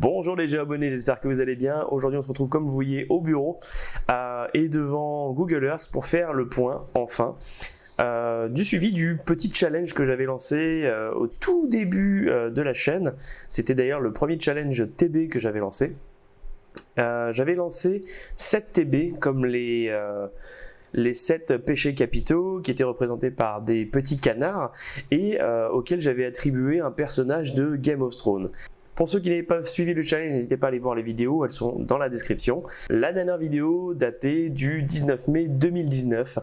Bonjour les abonnés, j'espère que vous allez bien. Aujourd'hui on se retrouve comme vous voyez au bureau et devant Google Earth pour faire le point enfin du suivi du petit challenge que j'avais lancé au tout début de la chaîne. C'était d'ailleurs le premier challenge TB que j'avais lancé. J'avais lancé 7 TB comme les 7 péchés capitaux qui étaient représentés par des petits canards et auxquels j'avais attribué un personnage de Game of Thrones. Pour ceux qui n'avaient pas suivi le challenge, n'hésitez pas à aller voir les vidéos, elles sont dans la description. La dernière vidéo datée du 19 mai 2019,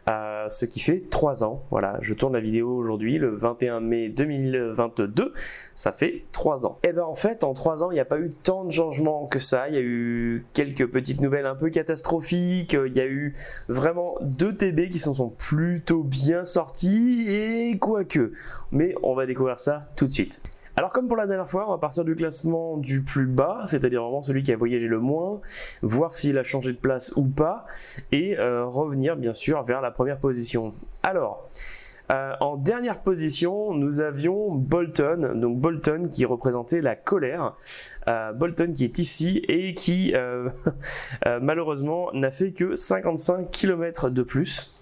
ce qui fait 3 ans. Voilà, je tourne la vidéo aujourd'hui, le 21 mai 2022, ça fait 3 ans. Et bien en fait, en 3 ans, il n'y a pas eu tant de changements que ça. Il y a eu quelques petites nouvelles un peu catastrophiques. Il y a eu vraiment 2 TB qui s'en sont plutôt bien sortis et quoique. Mais on va découvrir ça tout de suite. Alors comme pour la dernière fois, on va partir du classement du plus bas, c'est-à-dire vraiment celui qui a voyagé le moins, voir s'il a changé de place ou pas, et revenir bien sûr vers la première position. Alors, en dernière position, nous avions Bolton, donc Bolton qui représentait la colère, Bolton qui est ici et qui malheureusement n'a fait que 55 km de plus.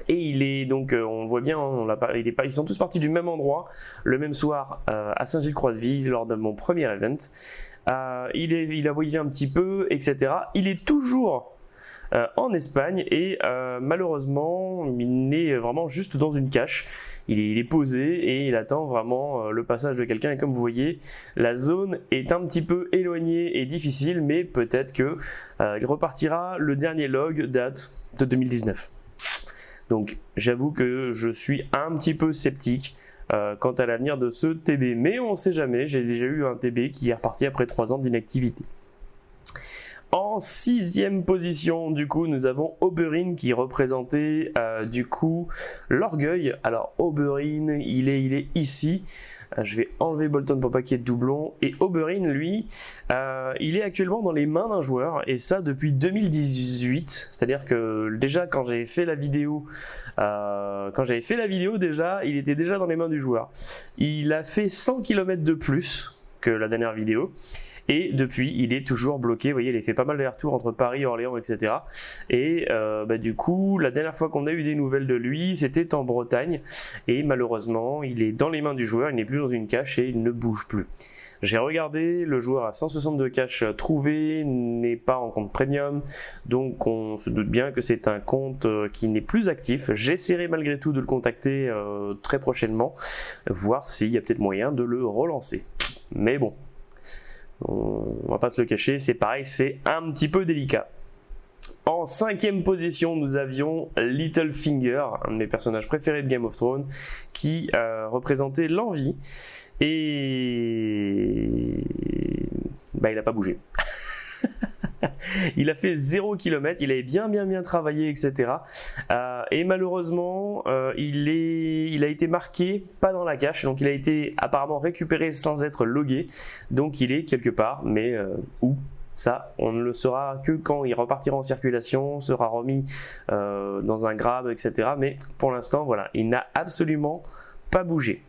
Et il est donc, on voit bien, ils sont tous partis du même endroit, le même soir à Saint-Gilles-Croix-de-Vie lors de mon premier event. Il a voyagé un petit peu, etc. Il est toujours en Espagne et malheureusement, il est vraiment juste dans une cache. Il est posé et il attend vraiment le passage de quelqu'un. Et comme vous voyez, la zone est un petit peu éloignée et difficile, mais peut-être que il repartira. Le dernier log date de 2019. Donc j'avoue que je suis un petit peu sceptique quant à l'avenir de ce TB. Mais on ne sait jamais, j'ai déjà eu un TB qui est reparti après 3 ans d'inactivité. En 6e position, du coup, nous avons Oberyn qui représentait du coup l'orgueil. Alors Oberyn, il est ici. Je vais enlever Bolton pour pas qu'il y ait de doublons. Et Oberyn, lui, il est actuellement dans les mains d'un joueur, et ça depuis 2018. C'est-à-dire que déjà quand j'avais fait la vidéo, déjà, il était déjà dans les mains du joueur. Il a fait 100 km de plus que la dernière vidéo. Et depuis, il est toujours bloqué. Vous voyez, il a fait pas mal d'allers-retours entre Paris, Orléans, etc. Et du coup, la dernière fois qu'on a eu des nouvelles de lui, c'était en Bretagne. Et malheureusement, il est dans les mains du joueur, il n'est plus dans une cache et il ne bouge plus. J'ai regardé, le joueur a 162 caches trouvées, n'est pas en compte premium, donc on se doute bien que c'est un compte qui n'est plus actif. J'essaierai malgré tout de le contacter très prochainement, voir s'il y a peut-être moyen de le relancer. Mais bon, on va pas se le cacher, c'est pareil, c'est un petit peu délicat. En 5e position, nous avions Littlefinger, un de mes personnages préférés de Game of Thrones, qui représentait l'envie. Et il n'a pas bougé. Il a fait 0 km, il avait bien travaillé, etc. Et malheureusement, il a été marqué pas dans la cache, donc il a été apparemment récupéré sans être logué. Donc il est quelque part, mais où? Ça, on ne le saura que quand il repartira en circulation, sera remis dans un grab, etc. Mais pour l'instant, voilà, il n'a absolument pas bougé.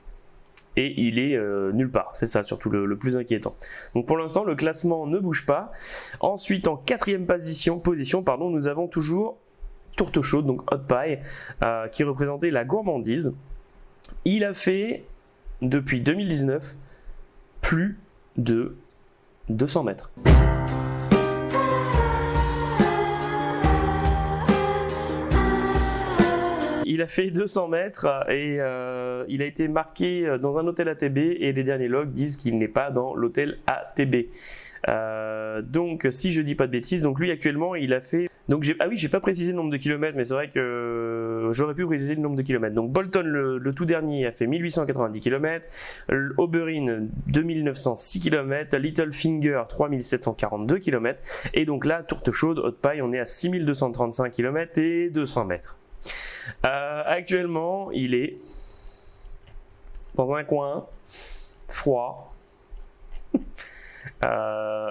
Et il est nulle part, c'est ça surtout le plus inquiétant. Donc pour l'instant, le classement ne bouge pas. Ensuite, en 4e position, nous avons toujours Tourte Chaude, donc Hot Pie, qui représentait la gourmandise. Il a fait, depuis 2019, plus de 200 mètres. Il a fait 200 mètres et il a été marqué dans un hôtel ATB et les derniers logs disent qu'il n'est pas dans l'hôtel ATB. Donc si je dis pas de bêtises, donc lui actuellement il a fait... Donc j'ai pas précisé le nombre de kilomètres, mais c'est vrai que j'aurais pu préciser le nombre de kilomètres. Donc Bolton le tout dernier a fait 1890 km, Oberyn 2906 km, Littlefinger 3742 km et donc là Tourte Chaude, Hot Pie, on est à 6235 km et 200 mètres. Actuellement, il est dans un coin froid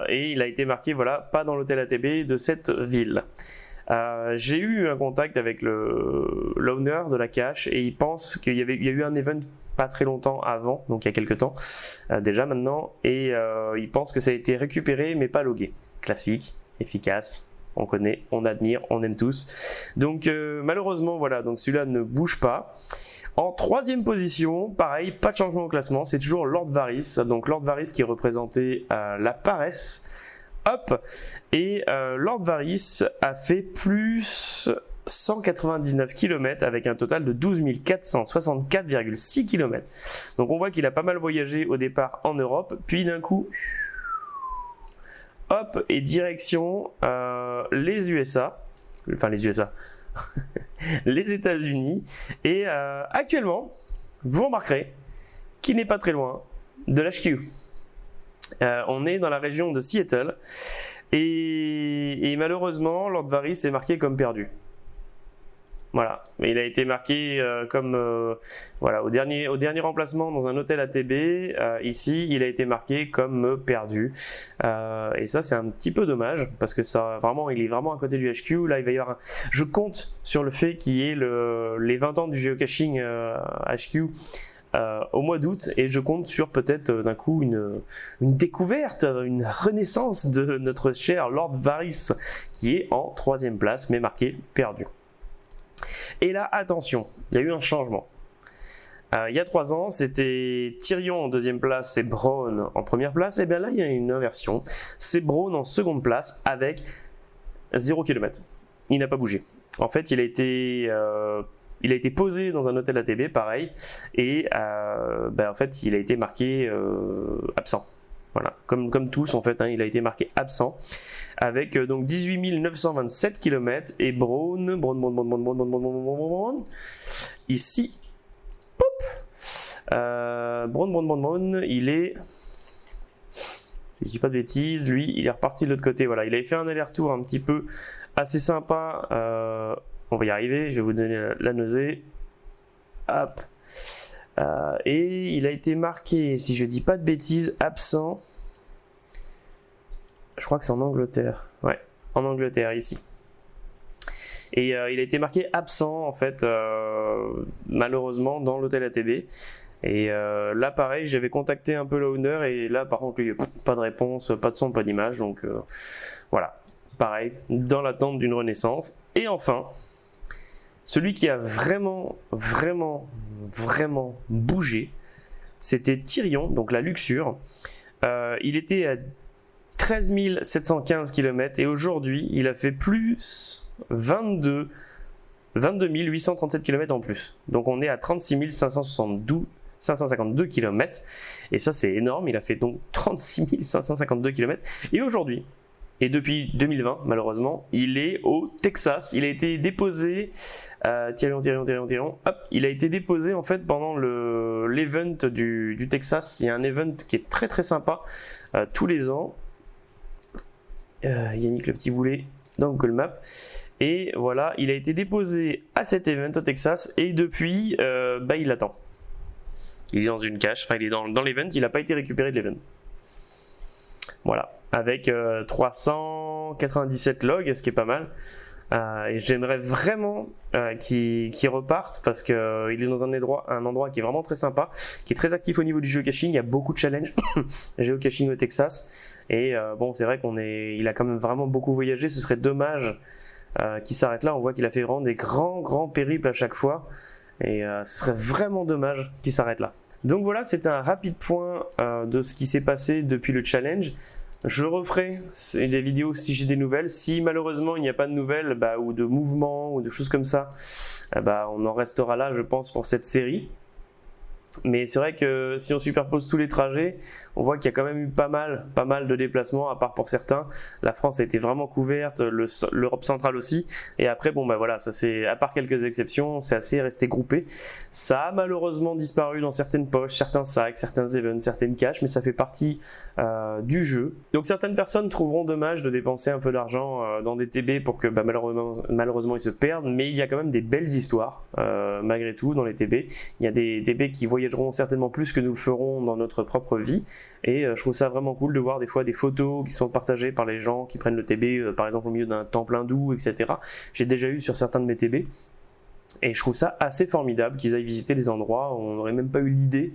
et il a été marqué, voilà, pas dans l'hôtel ATB de cette ville. J'ai eu un contact avec l'owner de la cache et il pense qu'il y a eu un event pas très longtemps avant, donc il y a quelques temps déjà maintenant, et il pense que ça a été récupéré mais pas logué. Classique, efficace, on connaît, on admire, on aime tous. Donc malheureusement voilà, donc celui-là ne bouge pas. En troisième position, pareil, pas de changement au classement, c'est toujours Lord Varys. Donc Lord Varys qui représentait la paresse. Hop, et Lord Varys a fait plus 199 km avec un total de 12 464,6 km. Donc on voit qu'il a pas mal voyagé au départ en Europe, puis d'un coup, hop, et direction les USA, enfin les USA, les États-Unis, et actuellement, vous remarquerez qu'il n'est pas très loin de l'HQ. On est dans la région de Seattle, et malheureusement, Lord Varys est marqué comme perdu. Voilà, mais il a été marqué voilà, au dernier remplacement dans un hôtel ATB. Ici, il a été marqué comme perdu. Et ça, c'est un petit peu dommage parce que ça, vraiment, il est vraiment à côté du HQ. Là, il va y avoir. Je compte sur le fait qu'il y ait les 20 ans du géocaching HQ. Au mois d'août, et je compte sur peut-être d'un coup une découverte, une renaissance de notre cher Lord Varys qui est en 3e place mais marqué perdu. Et là, attention, il y a eu un changement. Il y a 3 ans, c'était Tyrion en 2e place et Bronn en 1re place. Et bien là, il y a une inversion. C'est Bronn en 2e place avec 0 km. Il n'a pas bougé. En fait, il a été posé dans un hôtel ATB, pareil. Et en fait, il a été marqué absent. Voilà, comme tous en fait, hein, il a été marqué absent avec donc 18 927 km et Bronn, ici, Bronn, il est, si je dis pas de bêtises, lui, il est reparti de l'autre côté. Voilà, il avait fait un aller-retour un petit peu assez sympa. On va y arriver, je vais vous donner la nausée. Hop. Et il a été marqué, si je dis pas de bêtises, absent. Je crois que c'est en Angleterre. Ouais, en Angleterre, ici. Et il a été marqué absent, en fait, malheureusement, dans l'hôtel ATB. Et là, pareil, j'avais contacté un peu l'owner, et là, par contre, pas de réponse, pas de son, pas d'image. Donc, voilà. Pareil, dans l'attente d'une renaissance. Et enfin, celui qui a vraiment bougé, c'était Tyrion, donc la Luxure. Il était à 13 715 km et aujourd'hui, il a fait plus 22 837 km en plus. Donc on est à 36 552 km. Et ça, c'est énorme. Il a fait donc 36 552 km. Et aujourd'hui, et depuis 2020, malheureusement, il est au Texas. Il a été déposé, Tyrion, hop, il a été déposé en fait pendant l'event du Texas. Il y a un event qui est très très sympa tous les ans. Yannick le petit boulet dans Google Maps. Et voilà, il a été déposé à cet event au Texas et depuis, il attend. Il est dans une cache, enfin il est dans l'event, il n'a pas été récupéré de l'event. Voilà, avec 397 logs, ce qui est pas mal. Et j'aimerais vraiment qu'il reparte parce qu'il est dans un endroit qui est vraiment très sympa, qui est très actif au niveau du geocaching. Il y a beaucoup de challenges geocaching au Texas. Et c'est vrai il a quand même vraiment beaucoup voyagé. Ce serait dommage qu'il s'arrête là. On voit qu'il a fait vraiment des grands périples à chaque fois. Et ce serait vraiment dommage qu'il s'arrête là. Donc voilà, c'était un rapide point de ce qui s'est passé depuis le challenge. Je referai des vidéos si j'ai des nouvelles. Si malheureusement il n'y a pas de nouvelles ou de mouvements ou de choses comme ça, on en restera là, je pense, pour cette série. Mais c'est vrai que si on superpose tous les trajets, on voit qu'il y a quand même eu pas mal de déplacements, à part pour certains. La France a été vraiment couverte, l'Europe centrale aussi. Et après, ça c'est, à part quelques exceptions, c'est assez resté groupé. Ça a malheureusement disparu dans certaines poches, certains sacs, certains events, certaines caches, mais ça fait partie du jeu. Donc certaines personnes trouveront dommage de dépenser un peu d'argent dans des TB pour que malheureusement ils se perdent, mais il y a quand même des belles histoires malgré tout dans les TB. Il y a des TB qui voyageront certainement plus que nous le ferons dans notre propre vie, et je trouve ça vraiment cool de voir des fois des photos qui sont partagées par les gens qui prennent le TB par exemple au milieu d'un temple hindou, etc. J'ai déjà eu sur certains de mes TB. Et je trouve ça assez formidable qu'ils aillent visiter des endroits où on n'aurait même pas eu l'idée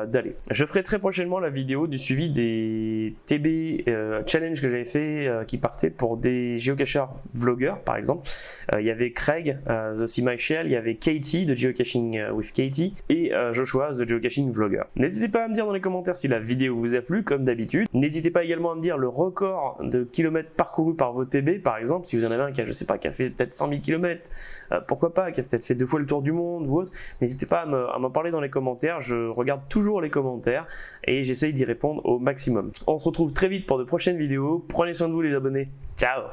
d'aller. Je ferai très prochainement la vidéo du suivi des TB challenge que j'avais fait qui partaient pour des géocacheurs vlogueurs par exemple. Il y avait Craig, The Sea My Shell, il y avait Katie de Geocaching with Katie et Joshua, The Geocaching Vlogger. N'hésitez pas à me dire dans les commentaires si la vidéo vous a plu comme d'habitude. N'hésitez pas également à me dire le record de kilomètres parcourus par vos TB par exemple, si vous en avez un qui a, je sais pas, qui a fait peut-être 100 000 km, pourquoi pas, qui a peut-être fait 2 fois le tour du monde ou autre. N'hésitez pas à m'en parler dans les commentaires, je regarde toujours les commentaires et j'essaye d'y répondre au maximum. On se retrouve très vite pour de prochaines vidéos. Prenez soin de vous les abonnés. Ciao!